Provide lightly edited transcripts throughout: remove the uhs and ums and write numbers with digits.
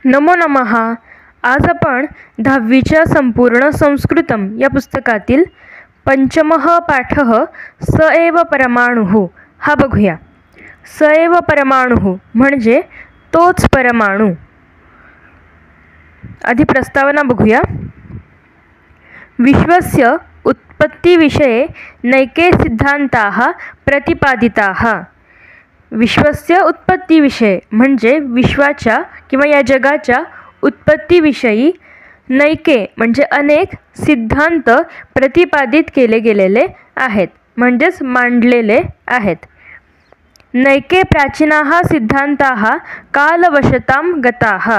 नमो नमः. आज आपण 10वीच्या संपूर्ण संस्कृतम या पुस्तकातील पंचमः पाठः स एव परमाणुः हा बघूया. स एव परमाणुः म्हणजे तोच परमाणू. आधी प्रस्तावना बघूया. विश्वस्य उत्पत्तिविषये नैके सिद्धान्ताः प्रतिपादिताः. विश्वस्य उत्पत्तीविषयी म्हणजे विश्वाच्या किंवा या जगाच्या उत्पत्तीविषयी नैके म्हणजे अनेक सिद्धांत प्रतिपादित केले गेलेले आहेत, म्हणजेच मांडलेले आहेत. नैके प्राचीनाः सिद्धांताः कालवशतां गताः.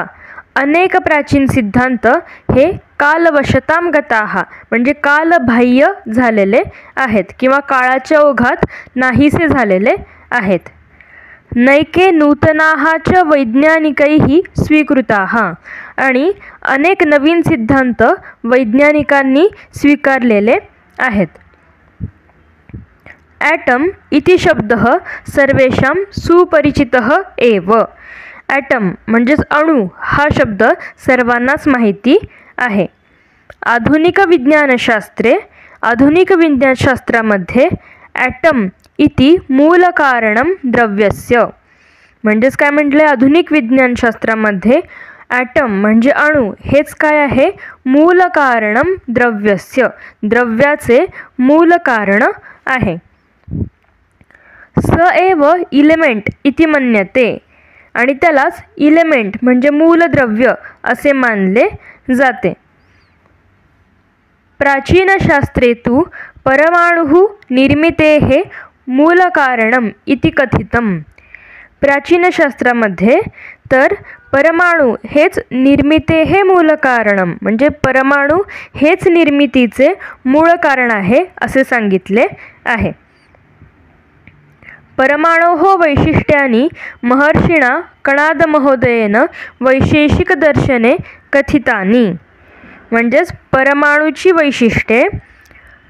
अनेक प्राचीन सिद्धांत हे कालवशतां गताः म्हणजे कालबाह्य झालेले आहेत किंवा काळाच्या ओघात नाहीसे झालेले आहेत. नैके नूतनाः च वैज्ञानिकैः स्वीकृताः आणि अनेक नवीन सिद्धांत वैज्ञानिकांनी स्वीकारलेले आहेत. ॲटम इति शब्दः सर्वेषां सुपरिचितः एव. ॲटम म्हणजेच अणू हा शब्द सर्वांनाच माहिती आहे. आधुनिक विज्ञानशास्त्रामध्ये ॲटम इति मूलकारणं द्रव्यस्य म्हणजेच काय म्हटले, आधुनिक विज्ञानशास्त्रामध्ये ॲटम म्हणजे अणू हेच काय आहे, मूलकारणं द्रव्यस्य द्रव्याचे मूल कारण आहे. स एव इलेमेंट इति मन्यते आणि त्यालाच इलेमेंट म्हणजे मूलद्रव्य असे मानले जाते. प्राचीनशास्त्रे तु परमाणुः निर्मितेः मूलकारणम इति कथितम. प्राचीनशास्त्रामध्ये तर परमाणू हेच निर्मितेः मूलकारणम म्हणजे परमाणू हेच निर्मितीचे मूळ कारण आहे असे सांगितले आहे. परमाणोः वैशिष्ट्यानि महर्षिणा कणादमहोदयेन वैशेषिकदर्शने कथितानि. म्हणजेच परमाणूची वैशिष्ट्ये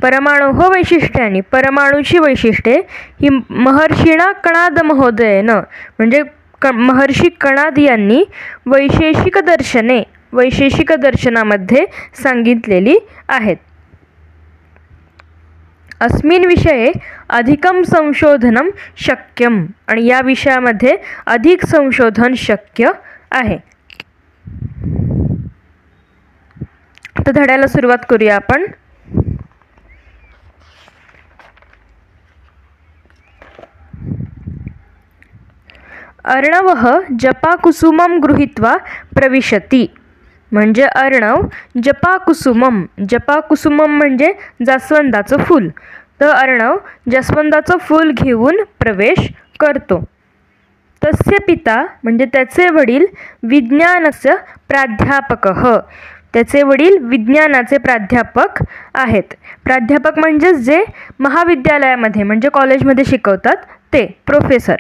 परमाणूची वैशिष्ट्ये ही महर्षिणा कणाद महोदयेन म्हणजे महर्षी कणाद यांनी वैशेषिक दर्शनामध्ये सांगितलेली आहेत. अस्मिन् विषये अधिकं संशोधनं शक्यम आणि या विषयामध्ये अधिक संशोधन शक्य आहे. तर धड्याला सुरुवात करूया आपण. अर्णवः जपाकुसुमं गृहीत्वा प्रविशति म्हणजे अर्णव जपाकुसुमम म्हणजे जास्वंदाचं फूल. तर अर्णव जास्वंदाचं फूल घेऊन प्रवेश करतो. तस्य पिता म्हणजे त्याचे वडील विज्ञानस्य प्राध्यापकः त्याचे वडील विज्ञानाचे प्राध्यापक आहेत. प्राध्यापक म्हणजे जे महाविद्यालयामध्ये म्हणजे कॉलेजमध्ये शिकवतात ते प्रोफेसर.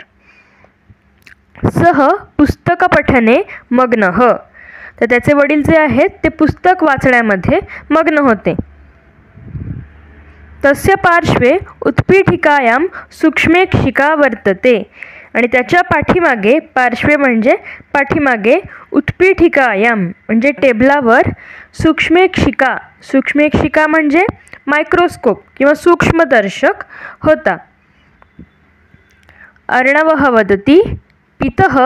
सह पुस्तक पठने मग्नः तर त्याचे वडील जे आहेत ते पुस्तक वाचण्यामध्ये मग्न होते. तस्य पार्श्वे उत्पीठिकायां सूक्ष्मेक्षिका वर्तते आणि त्याच्या पाठीमागे पार्श्वे म्हणजे पाठीमागे उत्पीठिकायां म्हणजे टेबलावर सूक्ष्मेक्षिका म्हणजे मायक्रोस्कोप किंवा सूक्ष्मदर्शक होता. अर्णवः वदति पितः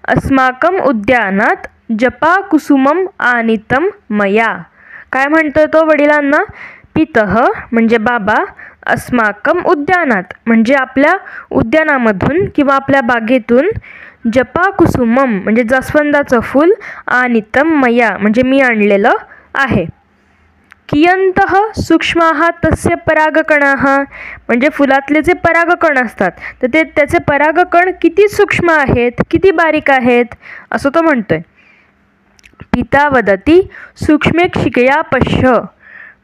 अस्माकं उद्यानात जपाकुसुमं आनीतं मया. काय म्हणतो तो वडिलांना, पितः म्हणजे बाबा, अस्माकं उद्यानात म्हणजे आपल्या उद्यानामधून किंवा आपल्या बागेतून, जपाकुसुमम म्हणजे जास्वंदाचं फूल, आनीतं मया म्हणजे मी आणलेलं आहे. कियन्तः सूक्ष्माः तस्य परागकणाः म्हणजे फुलातले जे परागकण असतात तर ते त्याचे परागकण किती सूक्ष्म आहेत, किती बारीक आहेत असं तो म्हणतोय. पिता वदति सूक्ष्मेक्षिकया पश्य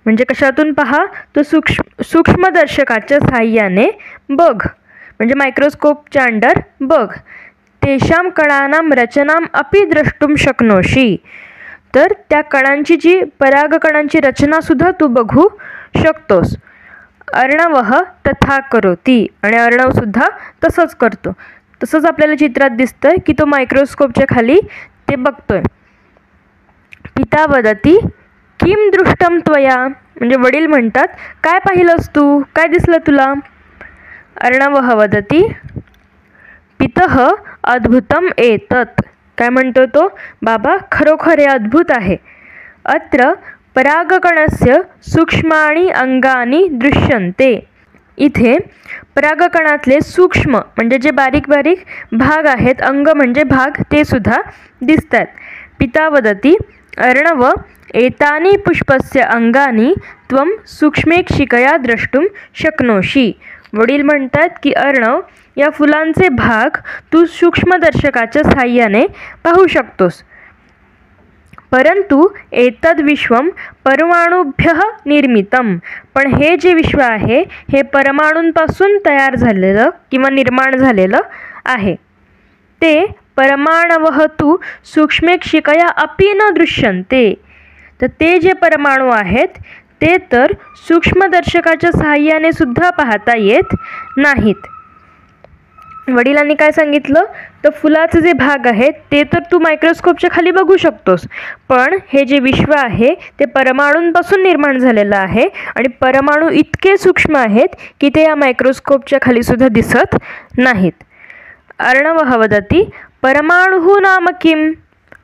म्हणजे कशातून पहा, तो सूक्ष्मदर्शकाच्या साहाय्याने बघ म्हणजे मायक्रोस्कोपच्या अंडर बघ. तेषां कणानां रचनां अपि द्रष्टुं शक्नोषि तर त्या कणांची जी परागकणांची रचना सुद्धा तू बघू शकतोस. अर्णवः तथा करोति आणि अर्णव सुद्धा तसंच करतो. तसंच आपल्याला चित्रात दिसतंय की तो मायक्रोस्कोपच्या खाली ते बघतोय. पिता वदती किम दृष्टम त्वया, म्हणजे वडील म्हणतात काय पाहिलंस तू, काय दिसलं तुला. अर्णवः वदती पितः अद्भुतम एतत्, काय म्हणतो तो, बाबा खरोखर हे अद्भुत आहे. अत्र परागकणस्य सूक्ष्माणि अंगानी दृश्यन्ते, इथे परागकणातले सूक्ष्म म्हणजे जे बारीक बारीक भाग आहेत, अंग म्हणजे भाग, ते सुद्धा दिसतात. पिता वदती अर्णव एतानि पुष्पस्य अंगानी त्वं सूक्ष्मेक्षिकया द्रष्टुम शक्नोषि, वडील म्हणतात की अर्णव या फुलांचे भाग तू सूक्ष्मदर्शकाच्या साहाय्याने पाहू शकतोस. परंतु एतद विश्वम परमाणुभ्यः निर्मितम, पण हे जे विश्व आहे हे परमाणूंपासून तयार झालेलं किंवा निर्माण झालेलं आहे. ते परमाणवः तु सूक्ष्मेक्षिकया अपि न दृश्यन्ते, तर ते जे परमाणू आहेत ते तर सूक्ष्मदर्शकाच्या साहाय्याने सुद्धा पाहता येत नाहीत. वडिलांनी काय सांगितलं, तर फुलाचे जे भाग आहेत ते तर तू मायक्रोस्कोपच्या खाली बघू शकतोस, पण हे जे विश्व आहे ते परमाणूंपासून निर्माण झालेलं आहे आणि परमाणू इतके सूक्ष्म आहेत की ते या मायक्रोस्कोपच्या खाली सुद्धा दिसत नाहीत. अर्णवः वदती परमाणुः नाम किम,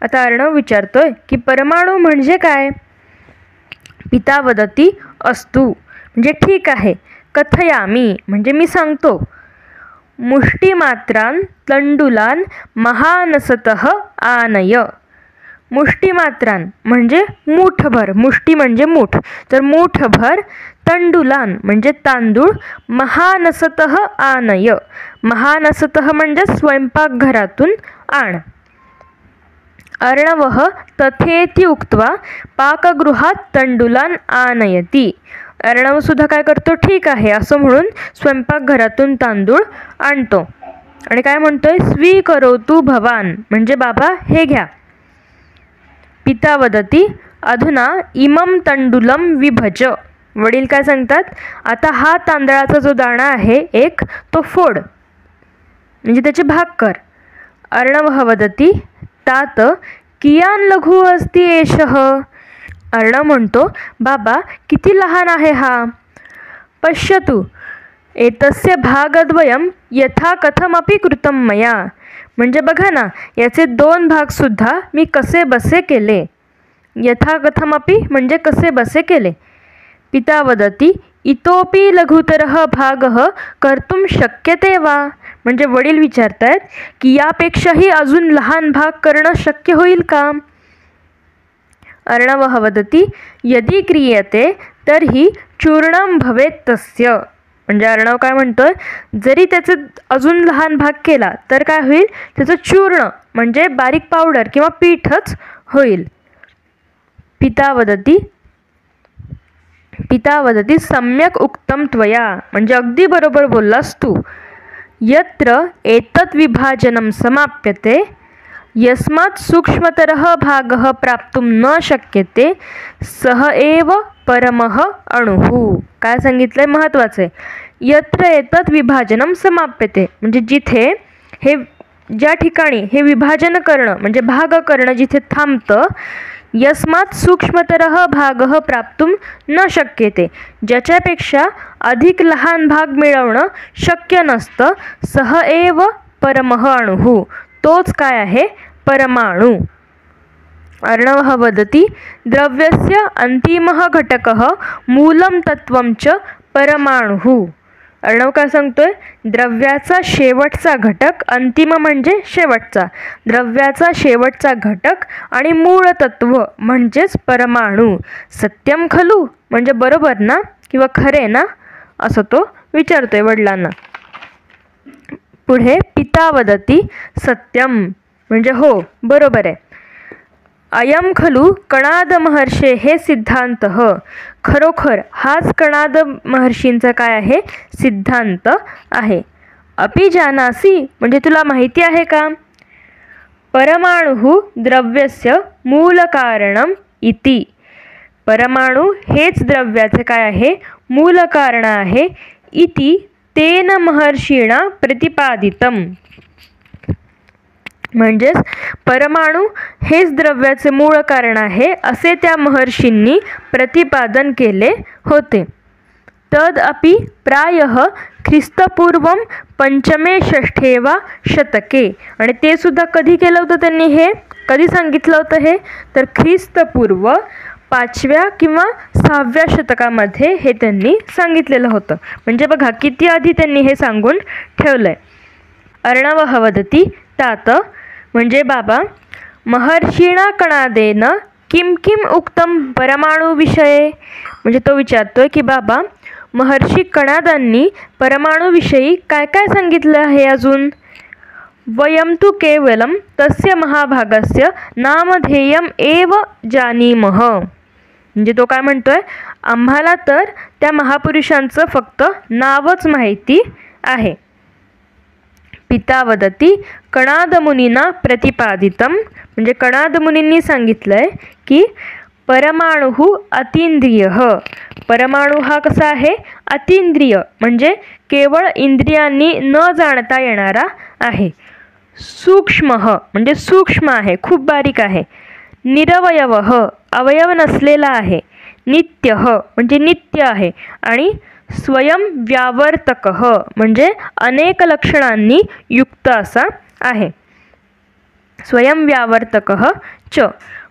आता अर्णव विचारतोय की परमाणू म्हणजे काय. पिता वदती अस्तु, म्हणजे ठीक आहे. कथयामी, म्हणजे मी सांगतो. मुष्टिमात्रान तंडुलान महानसतः आनय, मुष्टिमात्रान म्हणजे मूठभर, मुष्टी म्हणजे मूठ, तर मूठभर, तंडुलान म्हणजे तांदूळ, महानसतः आनय, महानसतः म्हणजे स्वयंपाकघरातून आण. अर्णवः तथेति उक्त्वा पाकगृहात तंडुलान आनयती, अर्णव सुद्धा काय करतो, ठीक आहे असं म्हणून स्वयंपाकघरातून तांदूळ आणतो आणि काय म्हणतोय, स्वीकरोतु भवान, म्हणजे बाबा हे घ्या. पिता वदती अधुना इमं तंडुलम विभज, वडील काय सांगतात, आता हा तांदळाचा जो दाणा आहे एक, तो फोड, म्हणजे त्याचे भाग कर. अर्णवः वदती तात कियान लघु अस्ति एषः, अर्णव म्हणतो बाबा किती लहान आहे हा. पश्यतु एतस्य भागद्वयं यथा कथमपि कृतं मया, म्हणजे बघा ना याचे 2 भागसुद्धा मी कसे बसे केले. यथा कथमपि म्हणजे कसे बसे केले. पिता वदती इतोपि लघुतरः भागः कर्तुं शक्यते वा, म्हणजे वडील विचारतायत की यापेक्षाही अजून लहान भाग करणं शक्य होईल का. अर्णवः वदती यदि क्रियते तर्हि चूर्णं भवेत् तस्य, म्हणजे अर्णव काय म्हणतोय, जरी त्याचे अजून लहान भाग केला तर काय होईल, त्याचं चूर्ण म्हणजे बारीक पावडर किंवा पीठच होईल. पिता वदती सम्यक उक्तम त्वया, म्हणजे अगदी बरोबर बोललास तू. यत्र एतत् विभाजनं समाप्यते यस्मात् सूक्ष्मतरः भागः प्राप्तुं न शक्यते सह एव परमः अणुः, काय सांगितलंय महत्त्वाचं आहे. यत्र एतत् विभाजनं समाप्यते, म्हणजे जिथे हे, ज्या ठिकाणी हे विभाजन करणं म्हणजे भाग करणं जिथे थांबतं, यस्मात् सूक्ष्मतरः भागः प्राप्तुं न शक्यते, ज्याच्यापेक्षा अधिक लहान भाग मिळवणं शक्य नसतं, सह एव परमः अणुः, तोच काय आहे, परमाणू. अर्णवः वदती द्रव्यस्य अंतिमः घटकः मूलं तत्त्वं च परमाणुः, अर्णव काय सांगतोय, द्रव्याचा शेवटचा घटक, अंतिम म्हणजे शेवटचा, द्रव्याचा शेवटचा घटक आणि मूळ तत्व म्हणजेच परमाणू. सत्यम खलू, म्हणजे बरोबर ना किंवा खरे ना, असं तो विचारतोय वडिलांना. पुढे पिता वदती सत्यम, म्हणजे हो बरोबर आहे. अयम खलु कणाद महर्षे हे सिद्धांतः, खरोखर हाच कणाद महर्षींचा काय आहे, सिद्धांत आहे. अपि जानासी, म्हणजे तुला माहिती आहे का, परमाणु द्रव्यस्य मूलकारणम इति, परमाणू हेच द्रव्याचे काय आहे, मूल कारण आहे. इति तेन महर्षीणा प्रतिपादितम, म्हणजेच परमाणू हेच द्रव्याचे मूळ कारण आहे असे त्या महर्षींनी प्रतिपादन केले होते. तदपि प्रायः ख्रिस्तपूर्वं 5मे-6 वा शतके. आणि ते सुद्धा कधी केलं होतं त्यांनी, हे कधी सांगितलं होतं हे, तर ख्रिस्तपूर्व 5व्या किंवा 6व्या शतकामध्ये हे त्यांनी सांगितलेलं होतं. म्हणजे बघा किती आधी त्यांनी हे सांगून ठेवलंय. अर्णवः वदति तात म्हणजे बाबा, महर्षिणा कणादेन किम किम उक्तम परमाणुविषये. म्हणजे तो विचारतोय की बाबा, महर्षी कणादांनी परमाणुविषयी काय काय सांगितलं आहे अजून. वयं तु केवलं तस्य महाभागस्य नामधेयम एव जानीमः. म्हणजे तो काय म्हणतोय, आम्हाला तर त्या महापुरुषांचं फक्त नावच माहिती आहे. पिता वदति कणादमुनीना प्रतिपादितम. म्हणजे कणादमुनींनी सांगितलंय की परमाणु अतींद्रिय. परमाणु हा कसा आहे, अतींद्रिय म्हणजे केवळ इंद्रियांनी न जाणता येणारा आहे. सूक्ष्म म्हणजे सूक्ष्म आहे, खूप बारीक आहे. निरवयव अवयव नसलेला आहे. नित्य म्हणजे नित्य आहे. आणि स्वयं व्यावर्तक म्हणजे अनेक लक्षणांनी युक्त असा आहे. स्वयं व्यावर्तक च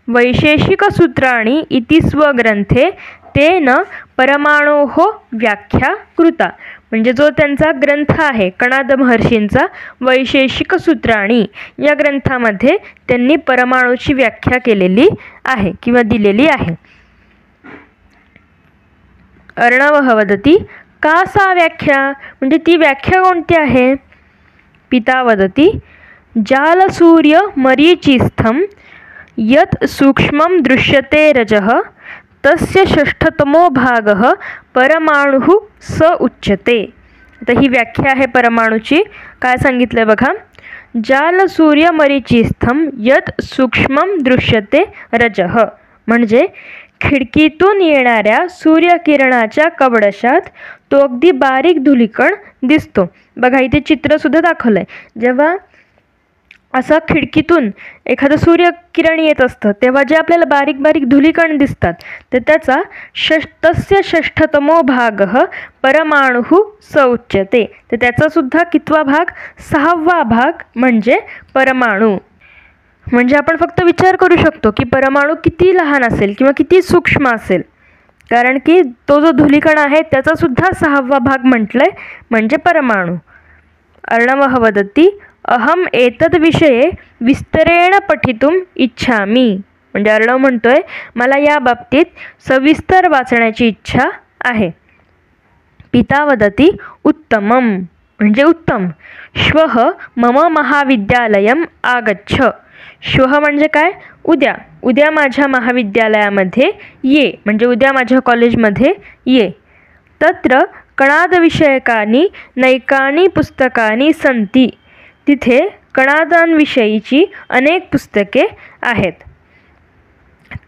वैशेषिक सूत्राणि इति स्वग्रंथे तेन परमाणोः व्याख्या कृता. म्हणजे जो त्यांचा ग्रंथ आहे कणाद महर्षींचा वैशेषिक सूत्राणि, या ग्रंथामध्ये त्यांनी परमाणूची व्याख्या केलेली आहे किंवा दिलेली आहे. अर्णवः वदति का सा व्याख्या. म्हणजे ती व्याख्या कोणती आहे. पिता वदति जालसूर्य मरीचिस्थं यत् सूक्ष्मं दृश्यते रजः तस्य 6ठतमो भागः परमाणुः स उच्यते. आता ही व्याख्या आहे परमाणूची. काय सांगितलंय बघा, जालसूर्य मरीचिस्थं यत् सूक्ष्मं दृश्यते रजः. म्हणजे खिडकीतून येणाऱ्या सूर्यकिरणाच्या कवडशात तो अगदी बारीक धुलीकण दिसतो. बघा इथे चित्रसुद्धा दाखवलं आहे. जेव्हा असं खिडकीतून एखादं सूर्यकिरण येत असतं तेव्हा जे आपल्याला बारीक बारीक धुलीकण दिसतात तर त्याचा तस्य 6ठतमो भागः परमाणुः स उच्यते. तर त्याचासुद्धा कितवा भाग, 6वा भाग म्हणजे परमाणू. म्हणजे आपण फक्त विचार करू शकतो की परमाणू किती लहान असेल किंवा किती सूक्ष्म असेल, कारण की तो जो धुलीकण आहे त्याचासुद्धा 6वा भाग म्हटलंय म्हणजे परमाणू. अर्णवः वदति अहम एतद विषये विस्तरेण पठितुम इच्छामी. म्हणजे अर्णव म्हणतोय मला या बाबतीत सविस्तर वाचण्याची इच्छा आहे. पिता वदति उत्तमम म्हणजे उत्तम. श्वः मम महाविद्यालयम आगच्छ. श्वः म्हणजे काय, उद्या. उद्या माझ्या महाविद्यालयामध्ये ये, म्हणजे उद्या माझ्या कॉलेजमध्ये ये. तत्र कणादविषयकानि नैकानि पुस्तकानि सन्ति. तिथे कणादांविषयीची अनेक पुस्तके आहेत.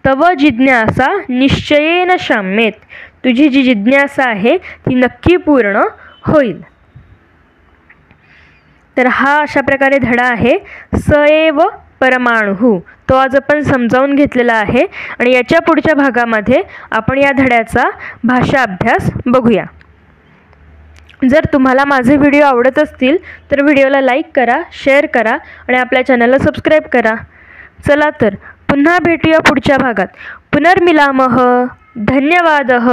तव जिज्ञासा निश्चयेन शाम्येत. तुझी जी जिज्ञासा आहे ती नक्की पूर्ण होईल. तर हा अशा प्रकारे धडा आहे सएव परमाणु. तो आज आपण समजावून घेतलेला आहे आणि याच्या पुढच्या भागामध्ये आपण या धड्याचा भाषा अभ्यास बघूया. जर तुम्हाला माझे व्हिडिओ आवडत असतील तर व्हिडिओला लाईक करा, शेअर करा आणि आपल्या चॅनलला सबस्क्राईब करा. चला तर पुन्हा भेटूया पुढच्या भागात. पुनर्मिलामः. धन्यवादः.